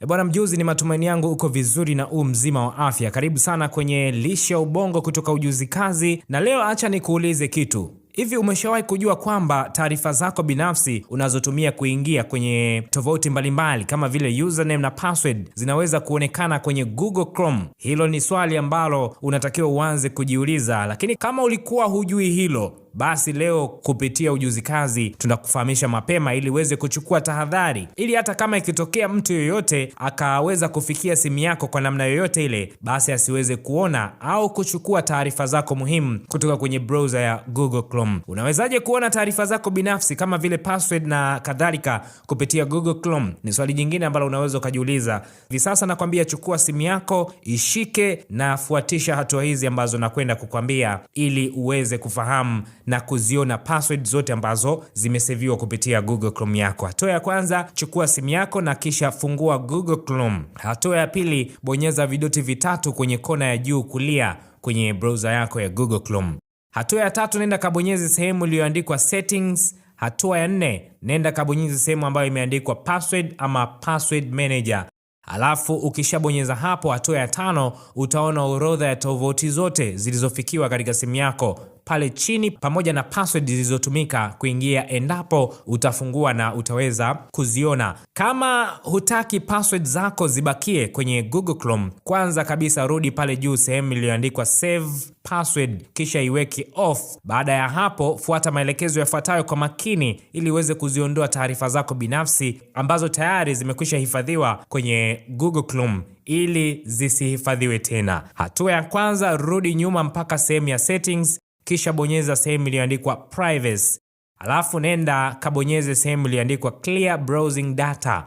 Bwana mjuzi, ni matumaini yangu uko vizuri na mzima wa afya. Karibu sana kwenye Lishe ya Ubongo kutoka Ujuzi Kazi, na leo acha nikuulize kitu. Hivi umeshawahi kujua kwamba taarifa zako binafsi unazotumia kuingia kwenye tovuti mbalimbali kama vile username na password zinaweza kuonekana kwenye Google Chrome? Hilo ni swali ambalo unatakiwa uanze kujiuliza, lakini kama ulikuwa hujui hilo, basi leo kupitia Ujuzi Kazi tunakufahamisha mapema ili uweze kuchukua tahadhari, ili hata kama ikitokea mtu yoyote akaweza kufikia simu yako kwa namna yoyote ile, basi asiweze kuona au kuchukua taarifa zako muhimu kutoka kwenye browser ya Google Chrome. Unawezaje kuona taarifa zako binafsi kama vile password na kadhalika kupitia Google Chrome? Ni swali jingine ambalo unaweza kujiuliza. Hivi sasa nakwambia, chukua simu yako, ishike na fuatisha hatua hizi ambazo nakwenda kukwambia ili uweze kufahamu na kuziona password zote ambazo zimeseviwa kupitia Google Chrome yako. Hatua ya kwanza, chukua simu yako na kisha fungua Google Chrome. Hatua ya pili, bonyeza vidoti vitatu kwenye kona ya juu kulia kwenye browser yako ya Google Chrome. Hatua ya tatu, nenda kabonyeze sehemu iliyoandikwa settings. Hatua ya nne, nenda kabonyeze sehemu ambayo imeandikwa password ama password manager. Alafu ukishabonyeza hapo, hatua ya tano, utaona orodha ya tovuti zote zilizofikiwa katika simu yako pale chini pamoja na password zilizotumika kuingia, endapo utafungua na utaweza kuziona. Kama hutaki password zako zibakie kwenye Google Chrome, kwanza kabisa rudi pale juu sehemu iliyoandikwa save password, kisha iweke off. Baada ya hapo, fuata maelekezo yafuatayo kwa makini ili uweze kuziondoa taarifa zako binafsi ambazo tayari zimekwisha hifadhiwa kwenye Google Chrome ili zisihifadhiwe tena. Hatua ya kwanza, rudi nyuma mpaka sehemu ya settings, kisha bonyeza sehemu iliyoandikwa privacy. Alafu nenda kabonyeze sehemu iliyoandikwa clear browsing data.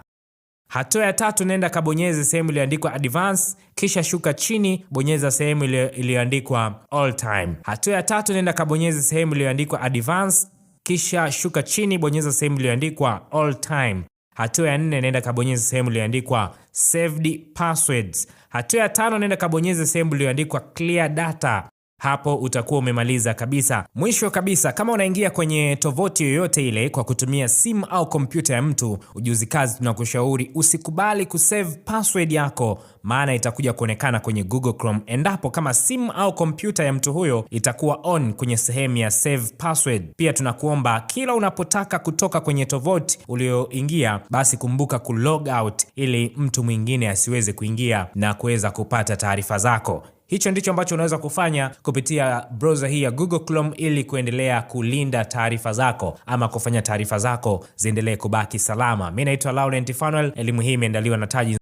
Hatua ya tatu, nenda kabonyeze sehemu iliyoandikwa advanced, kisha shuka chini, bonyeza sehemu iliyoandikwa all time. Hatua ya tatu, nenda kabonyeze sehemu iliyoandikwa advanced, kisha shuka chini, bonyeza sehemu iliyoandikwa all time. Hatua ya nne, nenda kabonyeze sehemu iliyoandikwa saved passwords. Hatua ya tano, nenda kabonyeze sehemu iliyoandikwa clear data. Hapo utakuwa umemaliza kabisa. Mwisho kabisa, kama unaingia kwenye tovuti yoyote ile kwa kutumia simu au kompyuta ya mtu, Ujuzi Kazi tunakushauri usikubali kusave password yako, maana itakuja kuonekana kwenye Google Chrome endapo kama simu au kompyuta ya mtu huyo itakuwa on kwenye sehemu ya save password. Pia tunakuomba kila unapotaka kutoka kwenye tovuti ulioingia, basi kumbuka kulog out ili mtu mwingine asiweze kuingia na kuweza kupata taarifa zako. Hicho ndicho ambacho unaweza kufanya kupitia browser hii ya Google Chrome ili kuendelea kulinda taarifa zako ama kufanya taarifa zako ziendelee kubaki salama. Mimi naitwa Laurent Fanuel. Elimu hii imeandaliwa na Taji